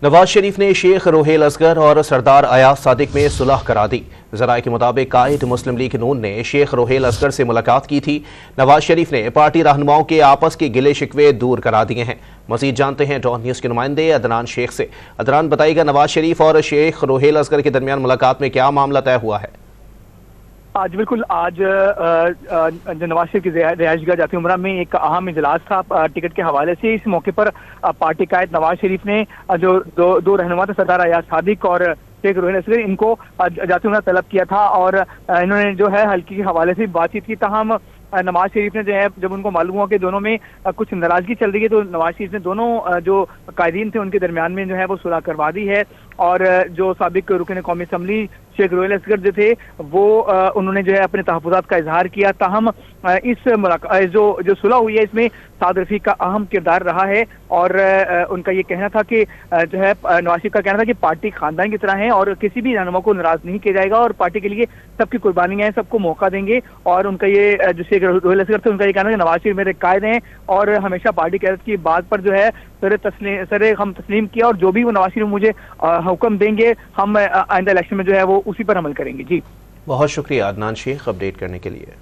नवाज शरीफ ने शेख रोहेल असगर और सरदार अयाज सादिक में सुलह करा दी। ज़राए के मुताबिक कायद मुस्लिम लीग नून ने शेख रोहेल असगर से मुलाकात की थी। नवाज शरीफ ने पार्टी रहनुमाओं के आपस के गिले शिकवे दूर करा दिए हैं। मजीद जानते हैं डॉन न्यूज़ के नुमाइंदे अदनान शेख से। अदनान, बताइएगा, नवाज शरीफ और शेख रोहेल असगर के दरमियान मुलाकात में क्या मामला तय हुआ है? आज बिल्कुल आज नवाज शरीफ की रिहायशगाह जाती उमरा में एक अहम इजलास था टिकट के हवाले से। इस मौके पर पार्टी कायद नवाज शरीफ ने जो दो रहनुमा थे, सरदार अयाज सादिक और शेख रोहेल असगर, इनको जाती उमरा तलब किया था और इन्होंने जो है हल्की के हवाले से बातचीत की। ताहम नवाज शरीफ ने जो है, जब उनको मालूम हुआ कि दोनों में कुछ नाराजगी चल रही है, तो नवाज शरीफ ने दोनों जो कायदीन थे उनके दरमियान में जो है वो सुलह करवा दी है। और जो साबिक रुकन कौमी असम्बली शेख रोहेल असगर जो थे वो उन्होंने जो है अपने तहफ़्फ़ुज़ात का इजहार किया। ताहम इस मुलाकात जो सुलह हुई है इसमें साद रफ़ीक का अहम किरदार रहा है और उनका ये कहना था कि जो है नवाज शरीफ का कहना था कि पार्टी खानदान की तरह है और किसी भी रहनुमा को नाराज नहीं किया जाएगा और पार्टी के लिए सबकी कुर्बानियां हैं, सबको मौका देंगे। और उनका ये जो शेख रोहेल असगर थे उनका ये कहना है नवाज शरीफ मेरे कायद हैं और हमेशा पार्टी क़यादत की बात पर जो है सरे हम तस्लीम किया और जो भी वो नवाज शरीफ मुझे हुक्म देंगे हम आइंदा इलेक्शन में जो है वो उसी पर अमल करेंगे। जी, बहुत शुक्रिया अदनान शेख अपडेट करने के लिए।